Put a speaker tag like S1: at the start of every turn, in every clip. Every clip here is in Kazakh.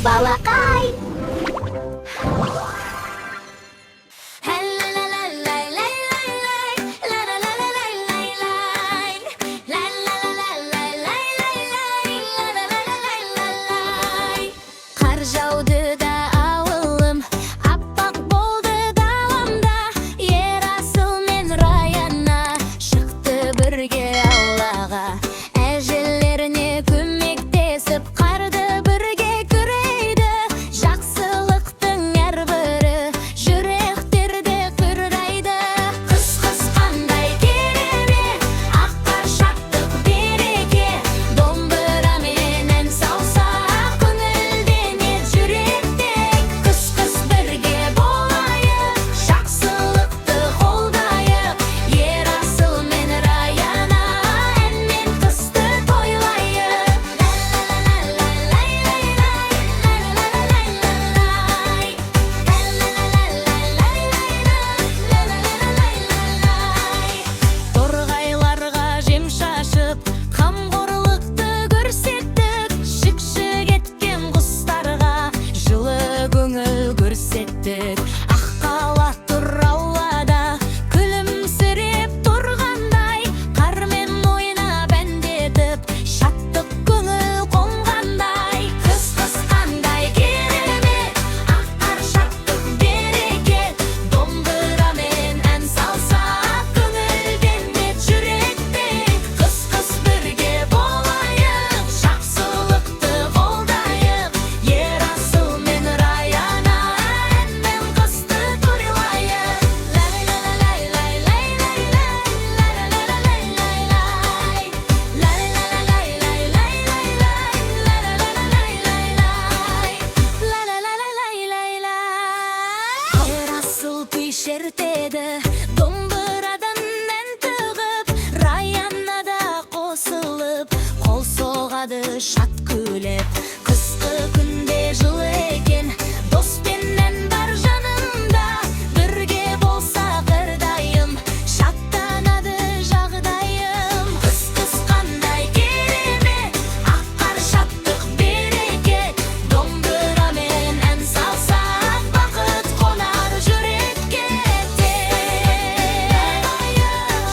S1: балақай.
S2: Қар жауды да ауылым, аппақ болды даламда. Ерасыл мен Раяна шықты бірге аулаға. Әжелеріне көмектесіп қарды бірге күрейді. Жақсылықтың әрбірі жүректерді қырдайды. Қыс қандай керемет, ақ қар шаттық береке. Домбырамен ән салса көңілденер жүректен. Қыс бірге болайық, жақсылықты қолдайық. Ерасыл мен Раяна әнмен қысты тойлайық. Торғайларға жем шашып, қамқорлықты көрсеттік. Шік-шік еткен құстарға жылы көңіл көрсеттік. Ақ қала тұр аулада, күлімсіреп тұрғандай. Қармен ойнап әндетіп, шаттық көңіл қонғандай. Қыс қандай керемет, ақ қар шаттық берекет. Домбырамен ән салса көңілденер жүректен. Қыс бірге болайық, жақсылықты қолдайық. Ерасыл мен Раяна әнмен қысты тойлайық. Ерасыл күй шертеді, домбырадан ән тығып. Раяна да қосылып, қол соғады шат күліп. Қысқы күнде жылы екен, доспен ән бар жанымда. Бірге болсақ әрдайым, шаттанады жағдайым. Қыс қандай керемет, ақ қар шаттық берекет. Домбырамен ән салсақ бақыт қонар жүрекке.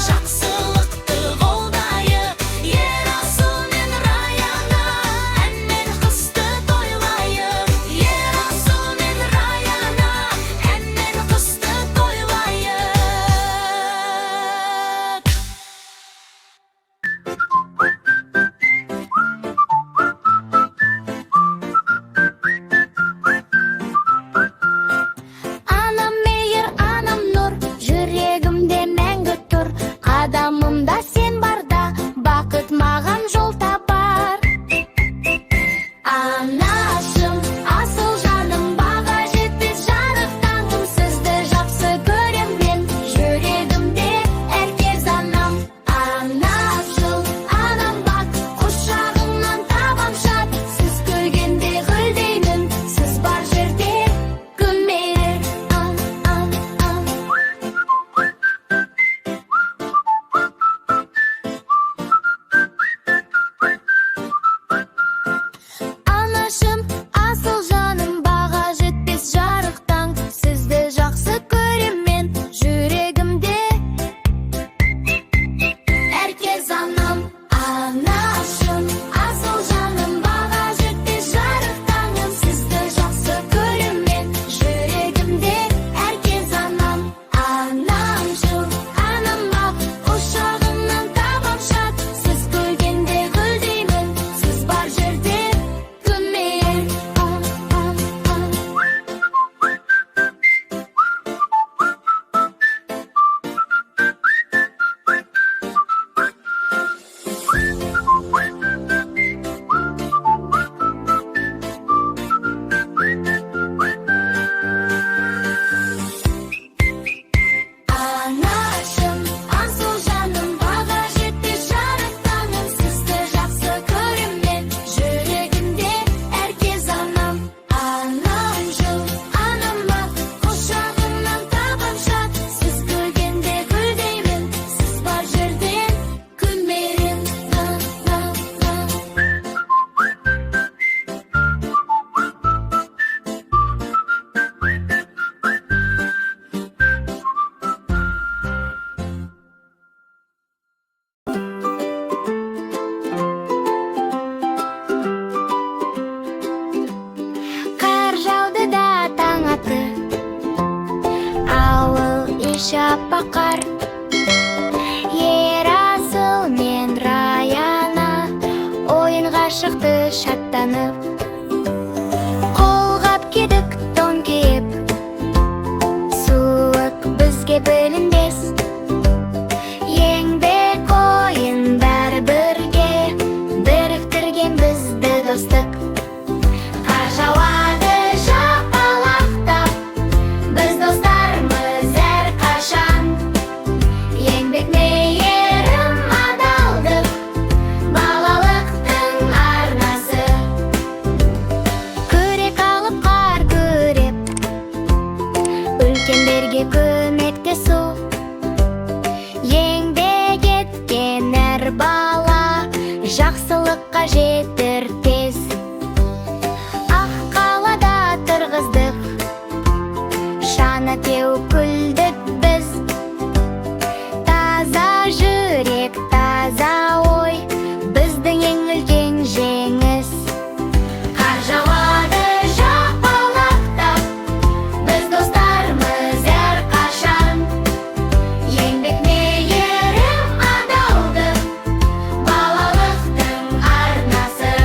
S2: Жақсылықты қолдайық. Ерасыл мен Раяна әнмен қысты тойлайық. жаппақар. Ерасыл мен Раяна ойынға шықты шаттанып. Қолғап кедік тон киіп, суық бізге білінбес. Еңбек ойын бәрі бірге, біріктірген бізді достық. Қар жауады жапалақтап, біз достармыз әрқашан. Еңбек мейірім адалдық, балалықтың арнасы. Күрек алып қар күреп, үлкендерге көмектесу. Еңбек еткен әр бала жақсылыққа жетер тез. Ақ қалада тұрғыздық, шана теуіп күлдік біз. Таза жүрек, таза ой, біздің ең үлкен жеңіс. Қар жауады жапалақтап, біз достармыз әрқашан. Еңбек мейірім адалдық, балалықтың арнасы.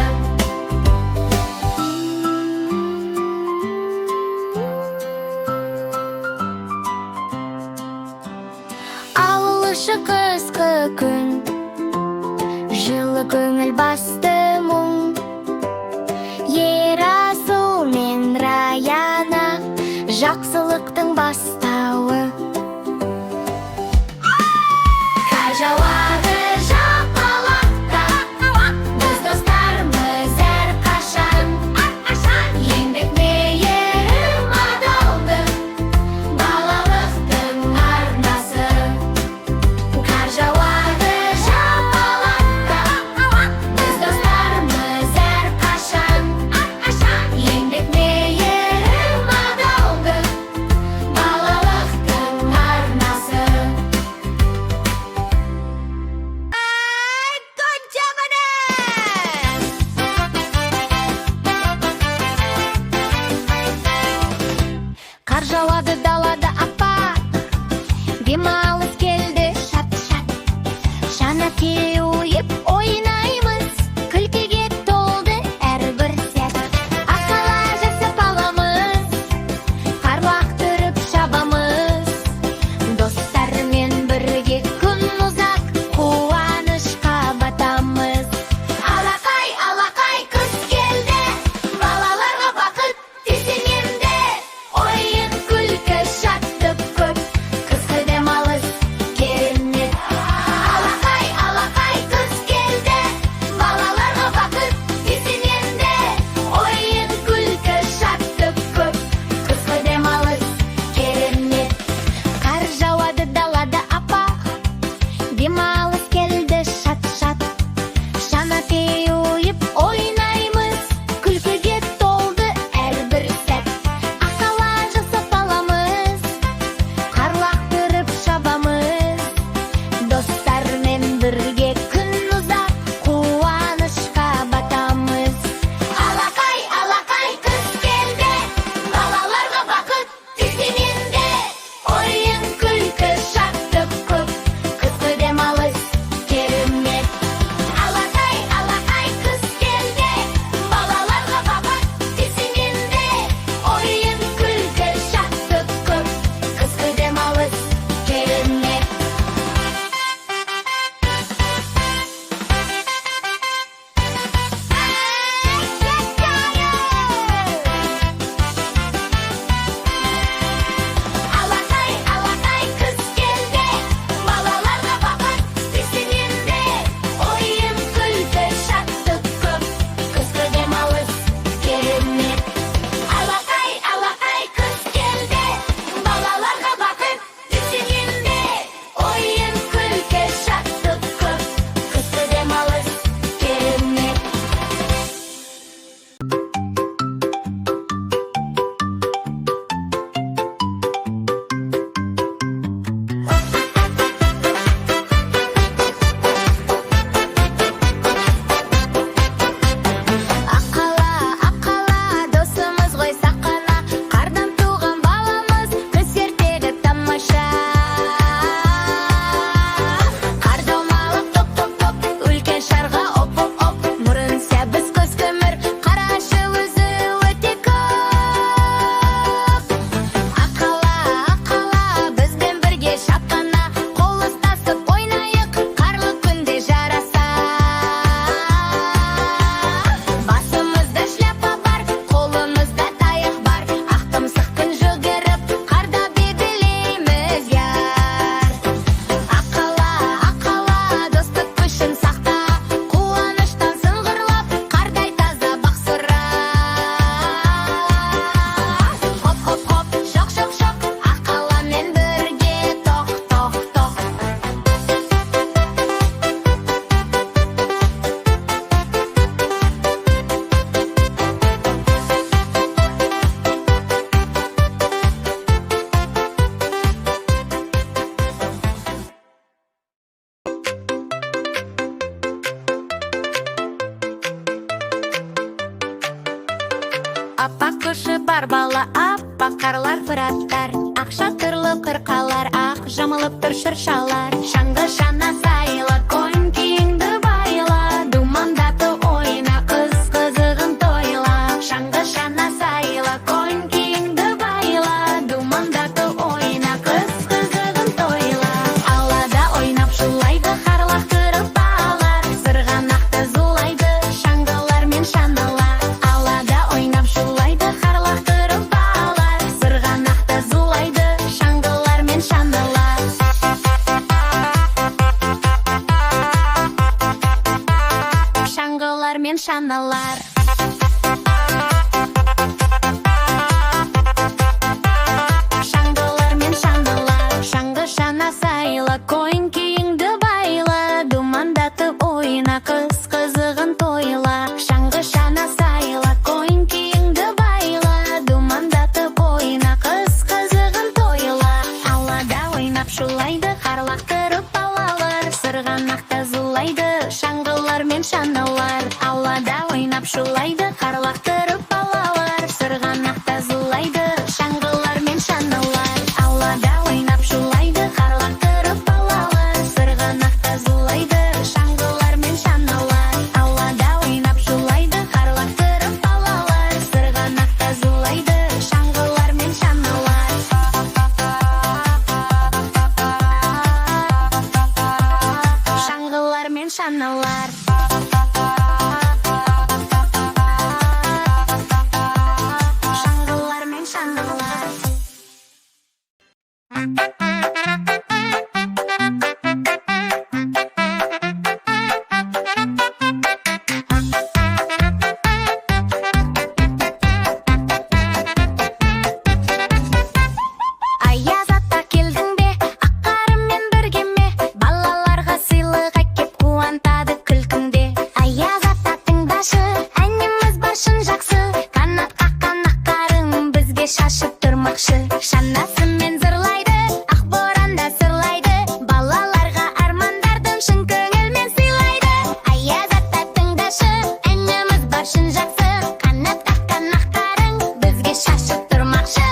S2: Ауыл іші қысқы күн, жылы көңіл басты мұң. Ерасыл мен Раяна жақсылықтың бастауы. Қар жауады жапалақтап, біз достармыз әрқашан. Еңбек мейірім адалдық, балалықтың арнасы. Қар жауады жапалақтап, біз достармыз әрқашан. Еңбек мейірім адалдық,
S1: Аппақ күші бар бала, аппақ қарлар пыраттар, ақша түрлі қырқалар, ақ жамылып тұр шыршалар. Шаңғы шана сайла, койын киіңді байла, думандаты ойна, қыз қызығын тойла. Шаңғы шана сайла, койын киіңді байла, думандаты ойна, қыз қызығын тойла. Алада ойнап шулайды, қарлақ тұрып балалар, сырғанақта зулайды, шаңғылар мен шаналар. Алада ойнап шулайды, қарлақ тұрып балалар, сырғанақта зулайды, шаңғылар мен шаналар. Шаңғылар мен шаналар. Шаңғылар мен шаналар. Шаңғы шана сайла, койын киіңді байла, думандатып ойна, қыз қызығын тойла. Шаңғы шана сайла, койын киіңді байла, думандатып ойна, қыз қызығын тойла. Алада ойнап шулайды, қарлақ тұрып балалар, сырғанақта зулайды, шаңғылар мен шаналар. Алада ойнап шулайды, қарлақ тұрып балалар, сырғанақта зулайды, шаңғылар мен шаналар. Алада ойнап шулайды, қарлақ тұрып балалар, сырғанақта зулайды, шаңғылар мен шаналар. Алада ойнап шулайды, қарлақ тұрып балалар, сырғанақта зулайды, шаңғылар мен шаналар. Шаңғылар мен шаналар. Шаңғылар мен шаналар. Аяз ата келдің бе, аққарыммен бірге ме, балаларға сыйлық әкеп қуантады күлкіңде. Аяз ата тыңдашы, әніміз бар шын жақсы, қанат қаққан аққарым бізге шашып тұрмақшы. Шанасымен зырлайды, ақ боранда сырлайды, балаларға армандардың шын көңілмен сыйлайды. Аяз ата тыңдашы, әніміз бар шын жақсы, қанат қаққан аққарым бізге шашып тұрмақшы.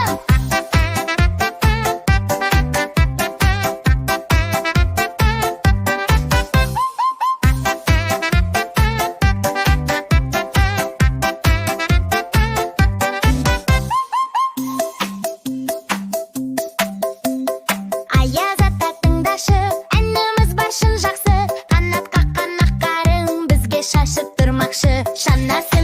S1: Аяз ата тыңдашы, әніміз бар шын жақсы, қанат қаққан аққарым бізге шашып тұрмақшы. Шанасы